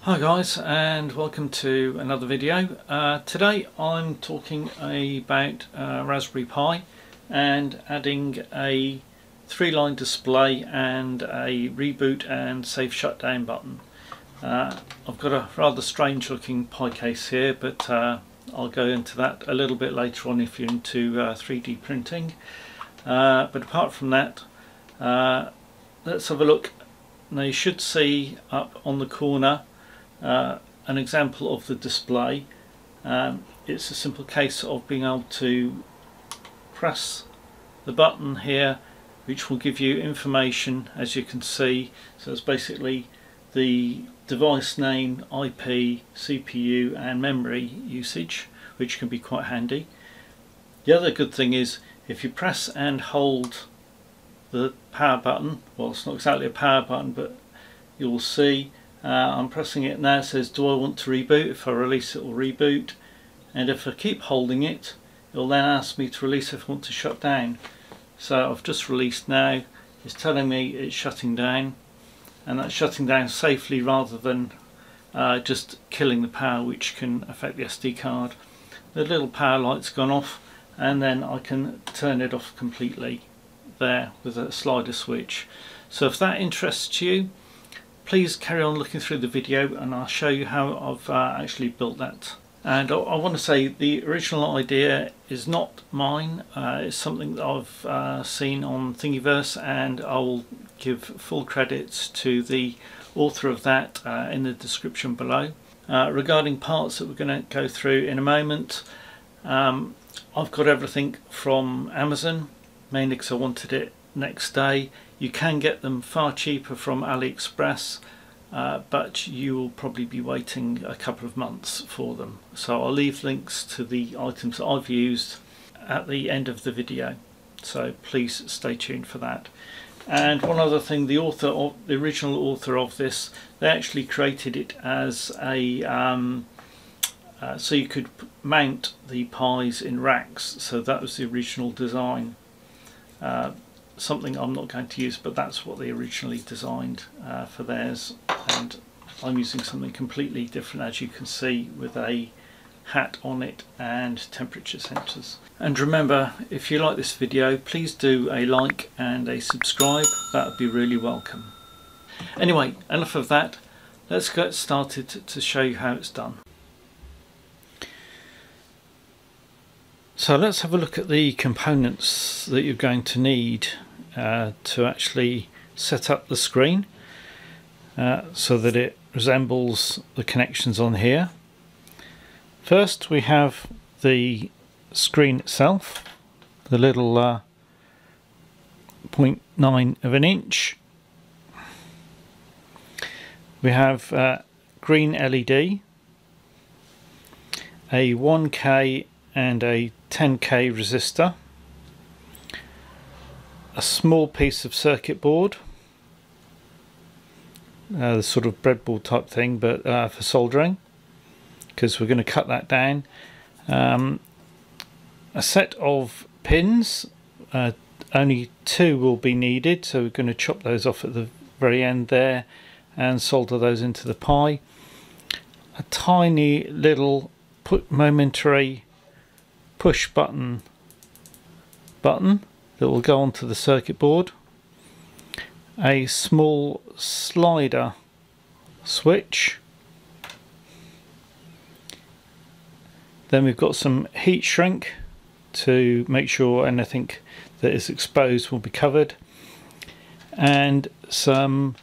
Hi guys, and welcome to another video. Today I'm talking about Raspberry Pi and adding a 3-line display and a reboot and safe shutdown button. I've got a rather strange looking Pi case here, but I'll go into that a little bit later on if you're into 3D printing. But apart from that, let's have a look. Now you should see up on the corner an example of the display. It's a simple case of being able to press the button here, which will give you information, as you can see. So it's basically the device name, IP, CPU and memory usage, which can be quite handy. The other good thing is if you press and hold the power button, well, it's not exactly a power button, but you'll see I'm pressing it now. It says, do I want to reboot? If I release it will reboot, and if I keep holding it, it'll then ask me to release if I want to shut down. So I've just released now. It's telling me it's shutting down, and that's shutting down safely rather than just killing the power, which can affect the SD card. The little power light's gone off, and then I can turn it off completely there with a slider switch. So if that interests you, please carry on looking through the video and I'll show you how I've actually built that. And I want to say the original idea is not mine. It's something that I've seen on Thingiverse, and I'll give full credits to the author of that in the description below. Regarding parts that we're going to go through in a moment, I've got everything from Amazon, mainly because I wanted it next day. You can get them far cheaper from Aliexpress, but you will probably be waiting a couple of months for them. So I'll leave links to the items that I've used at the end of the video, so please stay tuned for that. And one other thing, the original author of this, they actually created it as a so you could mount the Pis in racks. So that was the original design. Something I'm not going to use, but that's what they originally designed for theirs, and I'm using something completely different, as you can see, with a hat on it and temperature sensors. And remember, if you like this video, please do a like and a subscribe. That would be really welcome. Anyway, enough of that, let's get started to show you how it's done. So let's have a look at the components that you're going to need to actually set up the screen so that it resembles the connections on here. First we have the screen itself, the little 0.9 of an inch. We have green LED, a 1K and a 10K resistor, a small piece of circuit board, the sort of breadboard type thing, but for soldering, because we're going to cut that down. A set of pins, only 2 will be needed, so we're going to chop those off at the very end there and solder those into the Pi. A tiny little momentary push button that will go onto the circuit board, a small slider switch, then we've got some heat shrink to make sure anything that is exposed will be covered, and some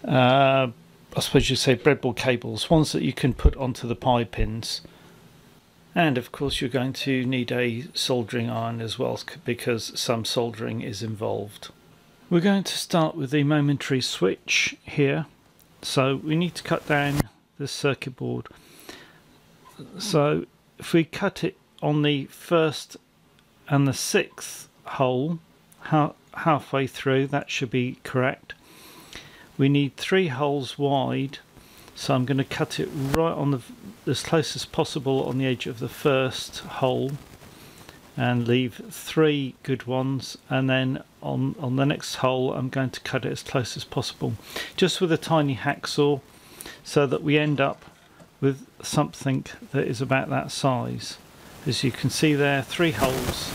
I suppose you'd say breadboard cables, ones that you can put onto the Pi pins. And of course you're going to need a soldering iron as well, because some soldering is involved. We're going to start with the momentary switch here. So we need to cut down this circuit board. So if we cut it on the 1st and the 6th hole, halfway through, that should be correct. We need 3 holes wide, so I'm going to cut it right on as close as possible on the edge of the 1st hole, and leave 3 good ones, and then on the next hole I'm going to cut it as close as possible, just with a tiny hacksaw, so that we end up with something that is about that size. As you can see there, 3 holes,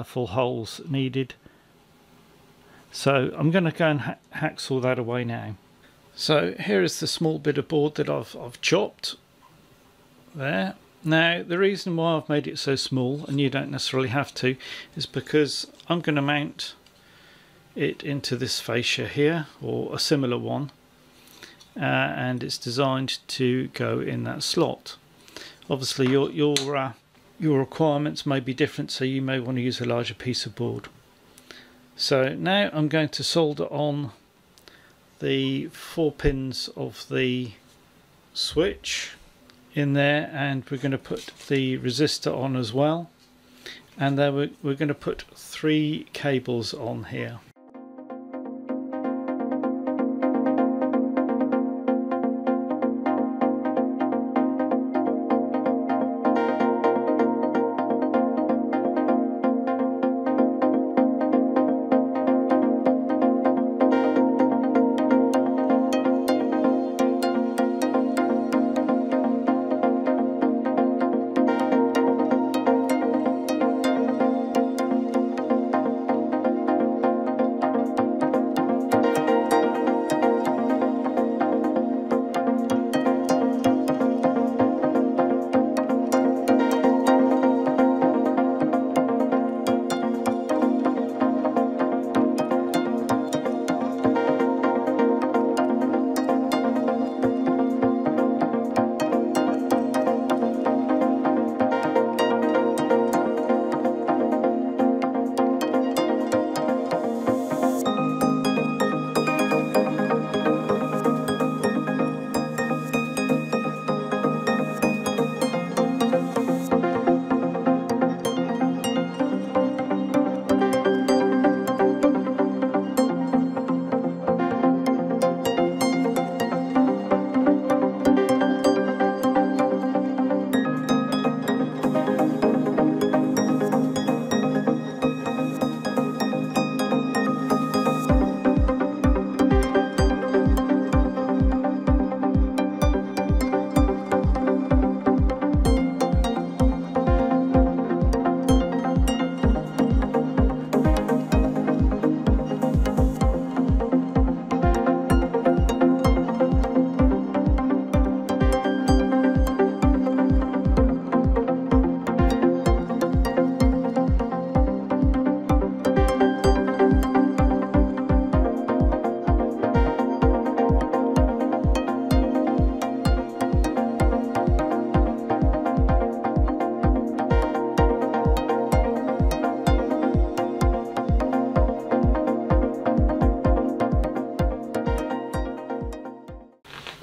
full holes needed. So I'm going to go and hacksaw that away now. So here is the small bit of board that I've chopped there. Now the reason why I've made it so small, and you don't necessarily have to, is because I'm going to mount it into this fascia here, or a similar one, and it's designed to go in that slot. Obviously your requirements may be different, so you may want to use a larger piece of board. So now I'm going to solder on the 4 pins of the switch in there, and we're going to put the resistor on as well, and then we're going to put 3 cables on here.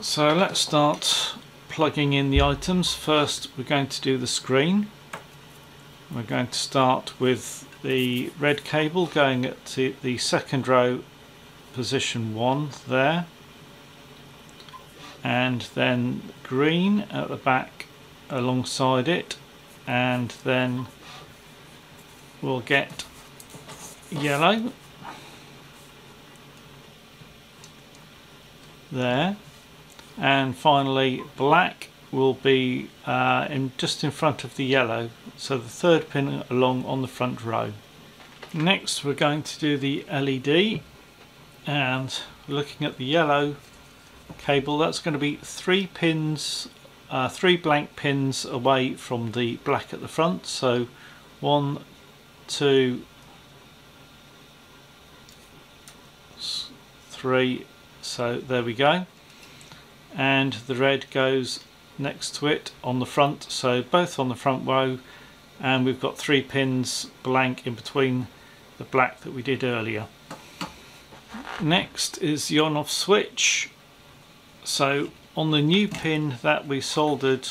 So let's start plugging in the items. First we're going to do the screen. We're going to start with the red cable going at the second row, position 1 there, and then green at the back alongside it, and then we'll get yellow there, and finally black will be just in front of the yellow, so the third pin along on the front row. Next we're going to do the LED, and looking at the yellow cable, that's going to be 3 pins, 3 blank pins away from the black at the front, so 1, 2, 3, so there we go. And the red goes next to it on the front, so both on the front row, and we've got 3 pins blank in between the black that we did earlier. Next is the on-off switch. So on the new pin that we soldered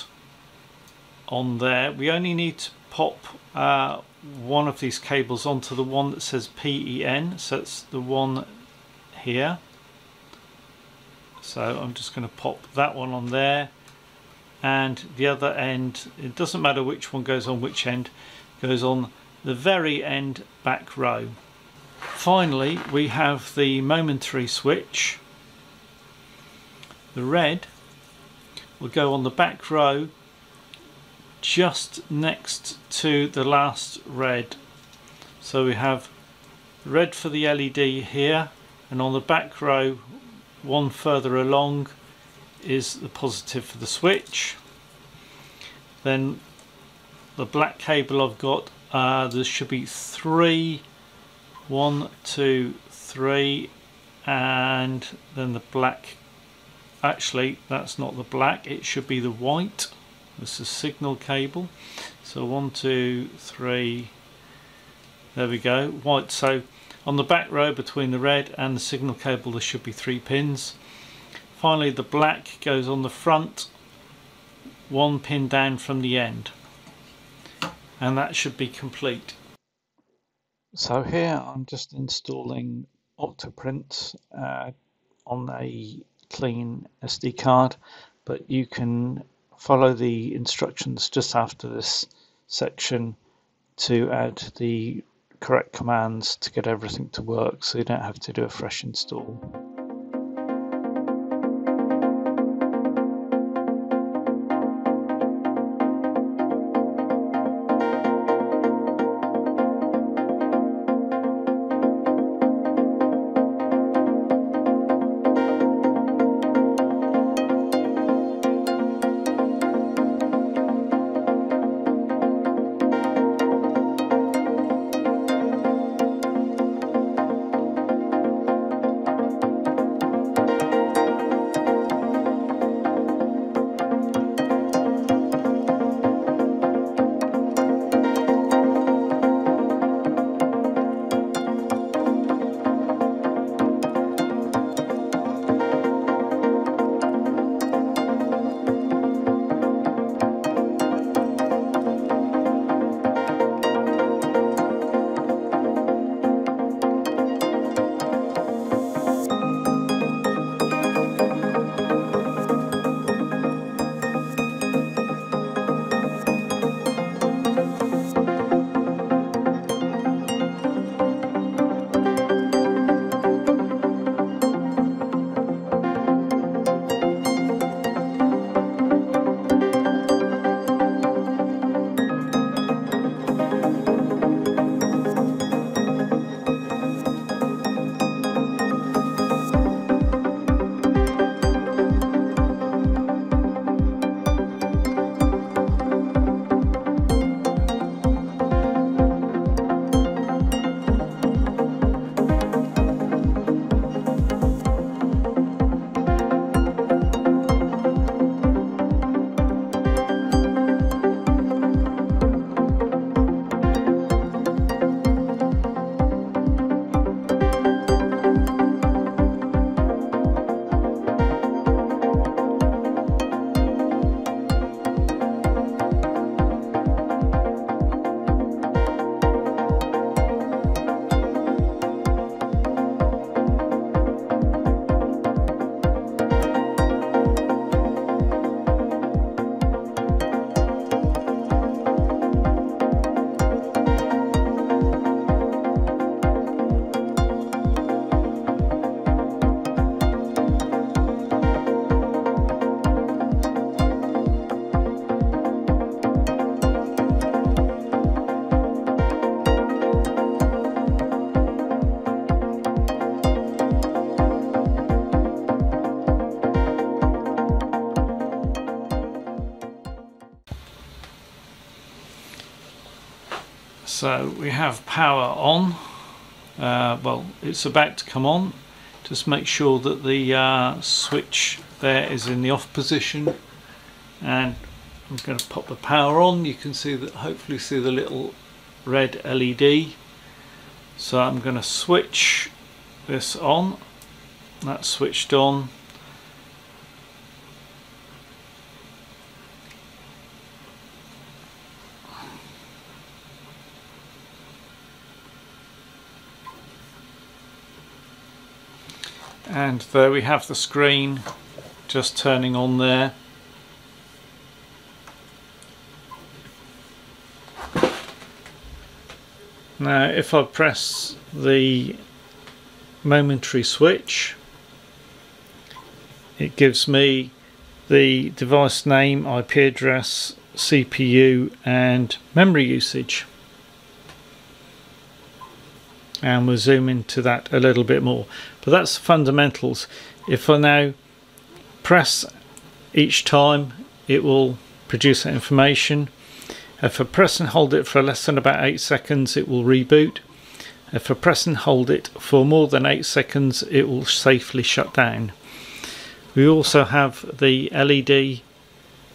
on there, we only need to pop one of these cables onto the one that says PEN, so it's the one here. So I'm just going to pop that one on there, and the other end, it doesn't matter which one goes on which end, goes on the very end back row. Finally, we have the momentary switch. The red will go on the back row just next to the last red. So we have red for the LED here, and on the back row, one further along, is the positive for the switch. Then the black cable I've got, there should be 3, 1, 2, 3, and then the black. Actually, that's not the black, it should be the white. This is signal cable. So 1, 2, 3, there we go, white. So on the back row between the red and the signal cable there should be 3 pins. Finally the black goes on the front, 1 pin down from the end, and that should be complete. So here I'm just installing Octoprint on a clean SD card, but you can follow the instructions just after this section to add the correct commands to get everything to work, so you don't have to do a fresh install. So we have power on. Well, it's about to come on. Just make sure that the switch there is in the off position, and I'm going to pop the power on. You can see that, hopefully see the little red LED. So I'm going to switch this on. That's switched on. And there we have the screen just turning on there. Now if I press the momentary switch, it gives me the device name, IP address, CPU and memory usage. And we'll zoom into that a little bit more, but that's the fundamentals. If I now press each time, it will produce that information. If I press and hold it for less than about 8 seconds, it will reboot. If I press and hold it for more than 8 seconds, it will safely shut down. We also have the LED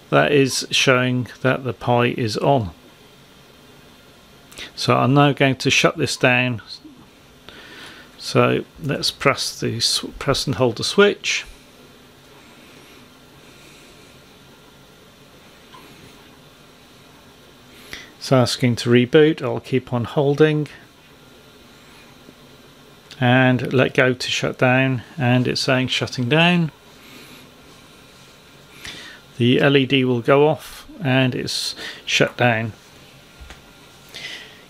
that is showing that the Pi is on. So I'm now going to shut this down. So let's press and hold the switch. It's asking to reboot. I'll keep on holding and let go to shut down, and it's saying shutting down. The LED will go off and it's shut down.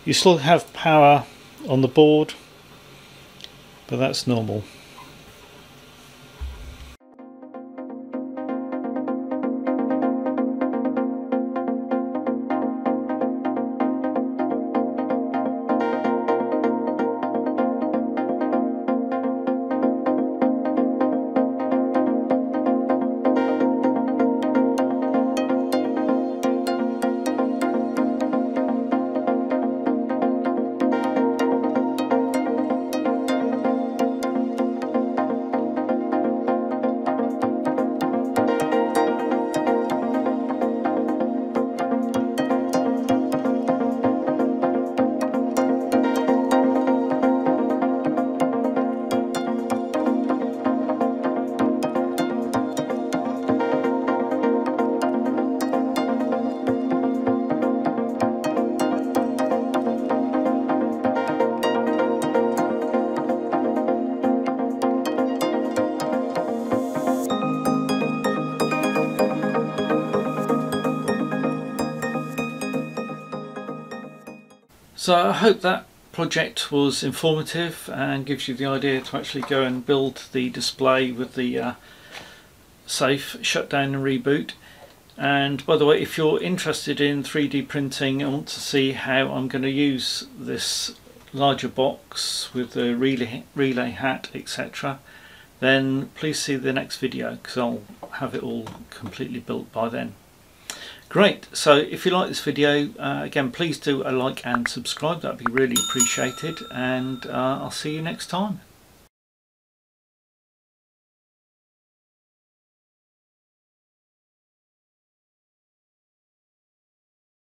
You still have power on the board, but that's normal. So I hope that project was informative and gives you the idea to actually go and build the display with the safe shutdown and reboot. And by the way, if you're interested in 3D printing and want to see how I'm going to use this larger box with the relay hat, etc., then please see the next video, because I'll have it all completely built by then. Great, so if you like this video, again, please do a like and subscribe. That'd be really appreciated, and I'll see you next time.